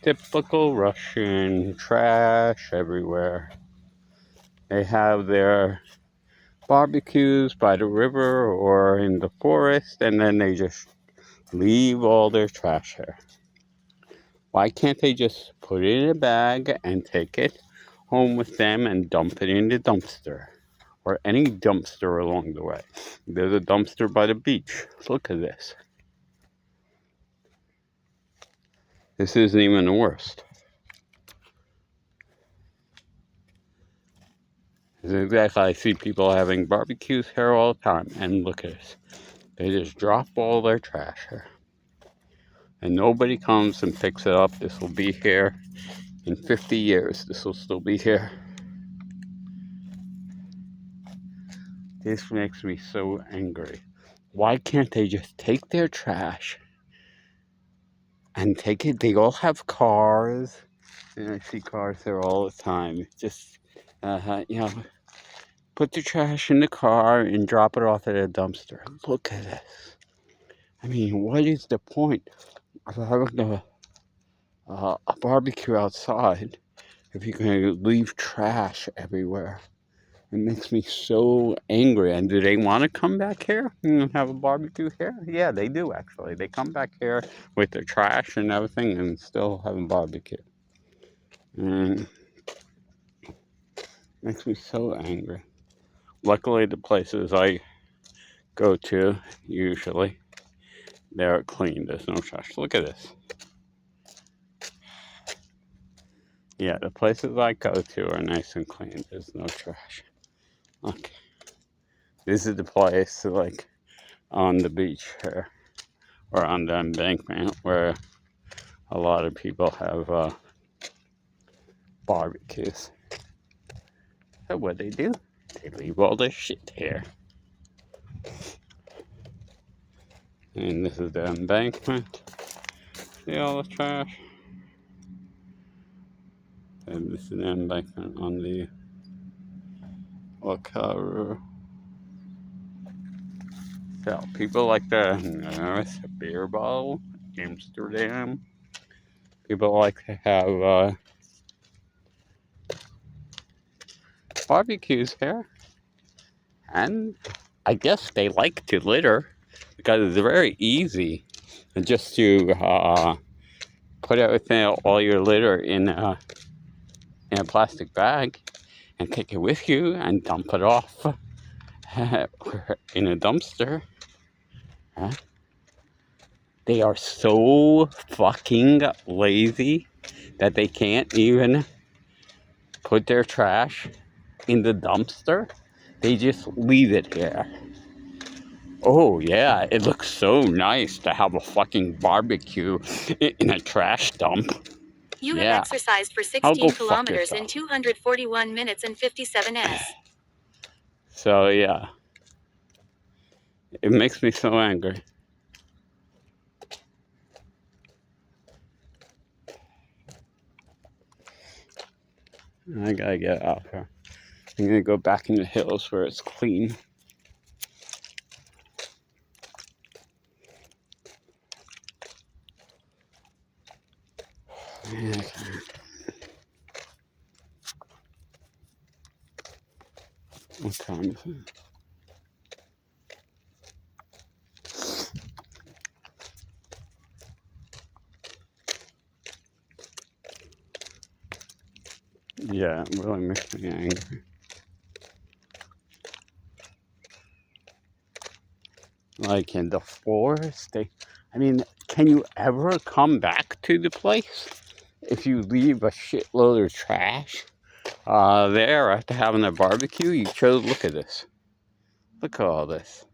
Typical Russian, trash everywhere. They have their barbecues by the river or in the forest, and then they just leave all their trash there. Why can't they just put it in a bag and take it home with them and dump it in the dumpster? Or any dumpster along the way. There's a dumpster by the beach. Look at this. This isn't even the worst. This is exactly, I see people having barbecues here all the time. And look at this. They just drop all their trash here. And nobody comes and picks it up. This will be here in 50 years. This will still be here. This makes me so angry. Why can't they just take their trash and take it? They all have cars. And I see cars there all the time. Just, put the trash in the car and drop it off at a dumpster. Look at this. I mean, what is the point of having a barbecue outside if you're going to leave trash everywhere? It makes me so angry. And do they want to come back here and have a barbecue here? Yeah, they do actually. They come back here with their trash and everything and still have a barbecue. And it makes me so angry. Luckily, the places I go to, usually, they're clean. There's no trash. Look at this. Yeah, the places I go to are nice and clean. There's no trash. Okay. This is the place, like, on the beach here, or on the embankment, where a lot of people have barbecues. So what they do, they leave all their shit here. And this is the embankment. See all the trash? And this is the embankment on the River. So people like to nurse a beer bottle, Amsterdam. People like to have barbecues here. And I guess they like to litter because it's very easy just to put everything, all your litter in a plastic bag and take it with you and dump it off in a dumpster. They are so fucking lazy that they can't even put their trash in the dumpster. They just leave it here. Oh yeah, it looks so nice to have a fucking barbecue in a trash dump. You have exercised for 16 kilometers in 241 minutes and 57 s. So yeah, it makes me so angry. I gotta get out here. I'm gonna go back in the hills where it's clean. What time is it? Yeah, it really makes me angry. Like in the forest, I mean, can you ever come back to the place if you leave a shitload of trash there after having a barbecue? You chose, look at this. Look at all this.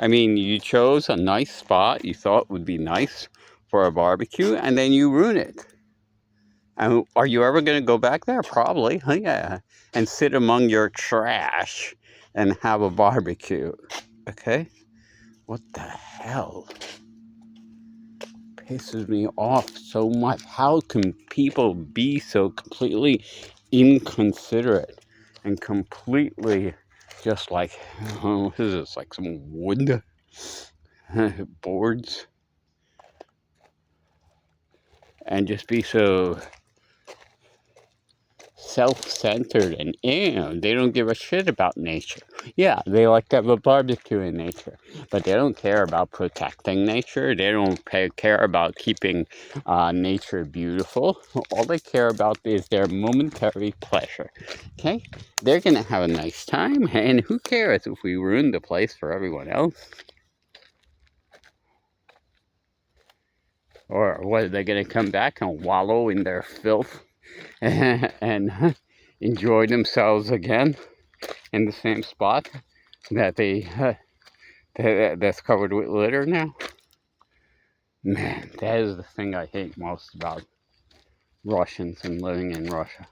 I mean, you chose a nice spot you thought would be nice for a barbecue, and then you ruin it. And are you ever going to go back there? Probably, yeah. And sit among your trash and have a barbecue. Okay? What the hell? Pisses me off so much. How can people be so completely inconsiderate and completely just like, what is this, like some wood boards? and just be so self-centered and they don't give a shit about nature. Yeah, they like to have a barbecue in nature, but they don't care about protecting nature. They don't care about keeping nature beautiful. All they care about is their momentary pleasure. Okay, they're gonna have a nice time, and who cares if we ruin the place for everyone else? Or what, are they gonna come back and wallow in their filth and enjoy themselves again in the same spot that that's covered with litter now? Man, that is the thing I hate most about Russians and living in Russia.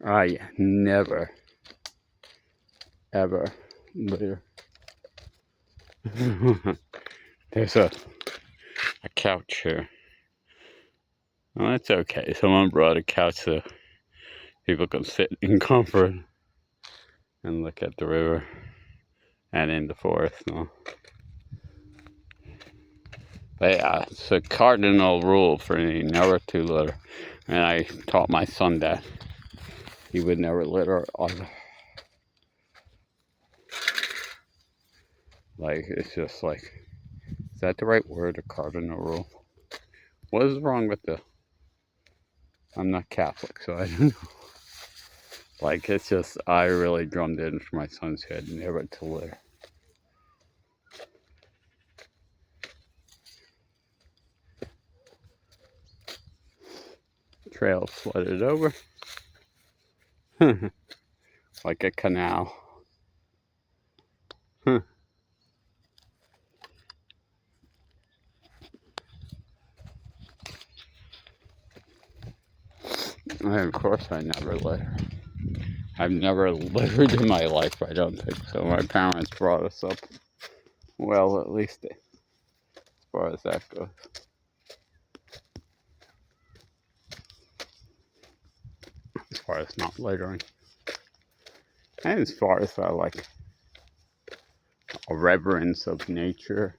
I never, ever litter. There's a couch here. Well, that's okay. Someone brought a couch so people can sit in comfort and look at the river and in the forest. No. But yeah, it's a cardinal rule for me never to litter. And I taught my son that he would never litter either. Like, it's just like, is that the right word, a cardinal rule? What is wrong with I'm not Catholic, so I don't know. Like, it's just, I really drummed in for my son's head never to litter. Trail flooded over. Like a canal. And of course I never litter. I've never littered in my life, I don't think so. My parents brought us up well, at least as far as that goes. As far as not littering. And as far as like a reverence of nature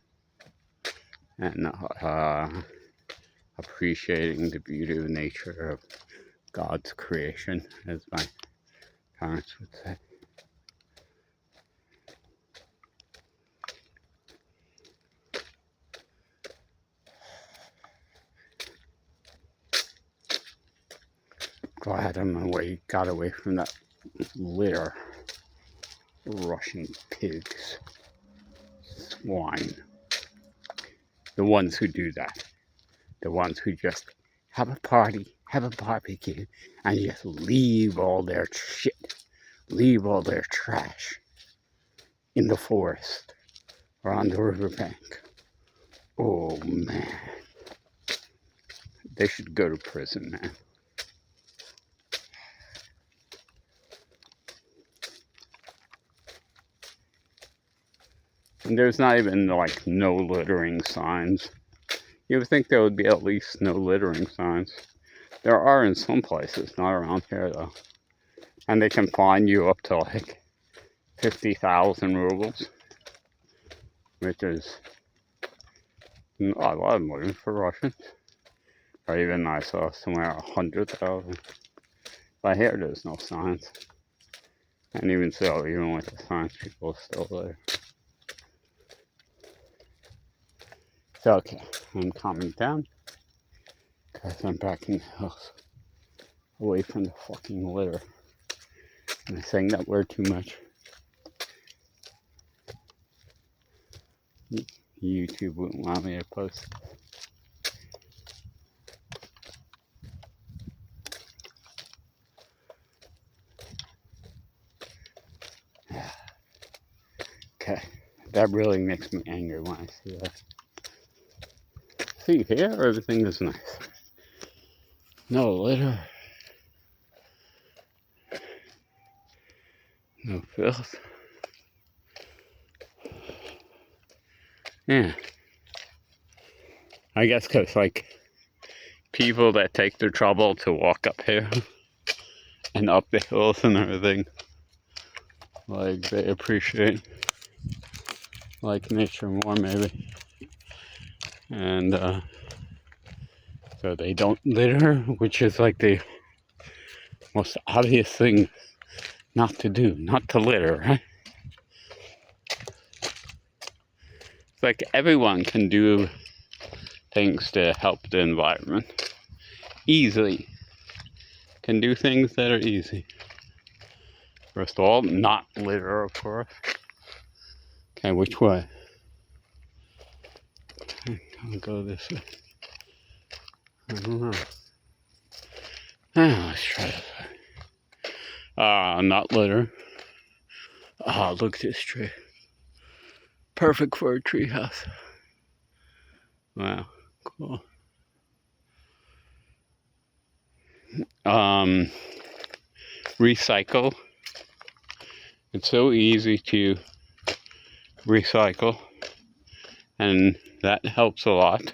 and appreciating the beauty of nature, of God's creation, as my parents would say. Glad got away from that litter. Russian pigs. Swine. The ones who do that. The ones who just have a party, have a barbecue, and just leave all their shit, leave all their trash in the forest or on the riverbank. Oh man. They should go to prison, man. And there's not even like no littering signs. You would think there would be at least no littering signs. There are in some places, not around here though. And they can fine you up to like 50,000 rubles, which is a lot of money for Russians. Or even I saw somewhere 100,000. But here there's no signs. And even so, even with the signs, people are still there. So, okay, I'm calming down. Because I'm back in the house. Away from the fucking litter. Am I saying that word too much? YouTube wouldn't allow me to post. Okay, that really makes me angry when I see that. See, here everything is nice. No litter. No filth. Yeah. I guess because, like, people that take the trouble to walk up here and up the hills and everything, Like they appreciate like nature more maybe. And so they don't litter, which is like the most obvious thing not to do, not to litter, right? It's like everyone can do things to help the environment easily. Can do things that are easy. First of all, not litter, of course. Okay, which way? I'll go this way. I don't know. Let's try this way. Not litter. Look at this tree. Perfect for a tree house. Wow, cool. Recycle. It's so easy to recycle, and that helps a lot.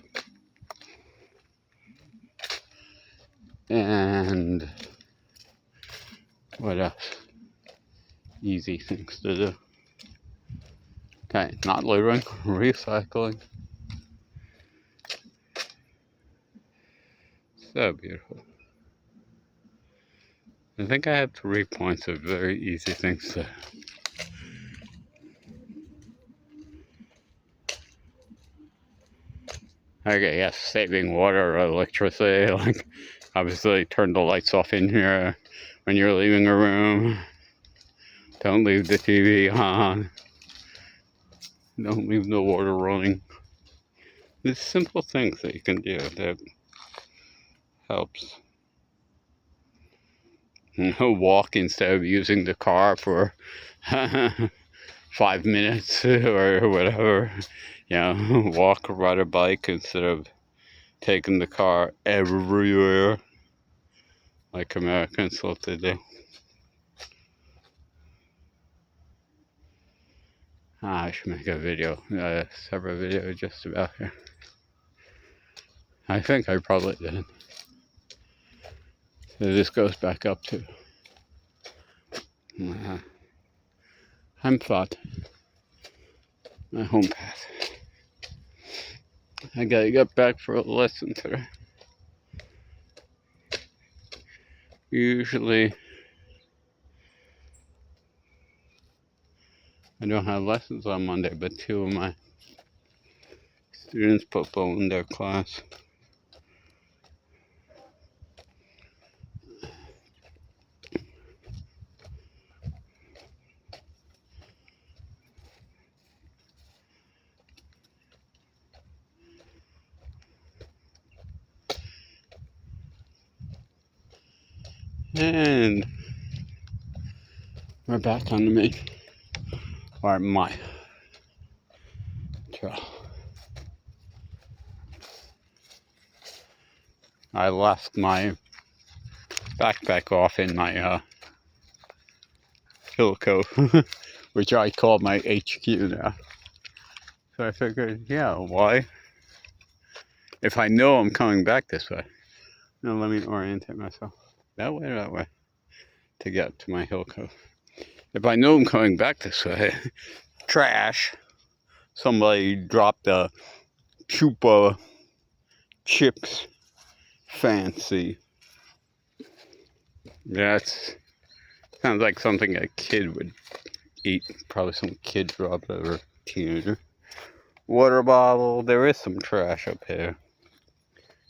And what else? Easy things to do. Okay, not littering, recycling. So beautiful. I think I have 3 points of very easy things to. Okay, yes, saving water or electricity. Like, obviously, turn the lights off in here when you're leaving a room. Don't leave the TV on. Don't leave the water running. There's simple things that you can do that helps. Walk instead of using the car for 5 minutes or whatever. You know, walk or ride a bike instead of taking the car everywhere like Americans love to do. I should make a video, a separate video just about here. I think I probably did. So this goes back up to Hempfot, my home path. I gotta get back for a lesson today. Usually, I don't have lessons on Monday, but 2 of my students postponed their class. And we're back on the main, or my trail. I left my backpack off in my hill cove, which I call my HQ now. So I figured, yeah, why? If I know I'm coming back this way, now let me orientate myself. That way, to get to my hill cove. If I know I'm coming back this way, trash, somebody dropped a Chupa chips fancy. That sounds like something a kid would eat. Probably some kid dropped it, or teenager. Water bottle. There is some trash up here.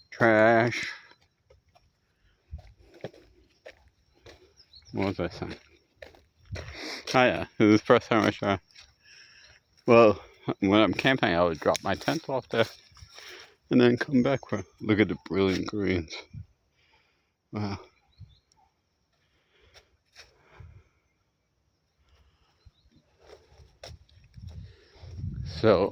Trash. What was I saying? Oh yeah, this is the first time I try. Well, when I'm camping, I would drop my tent off there and then come back for. Look at the brilliant greens. Wow. So,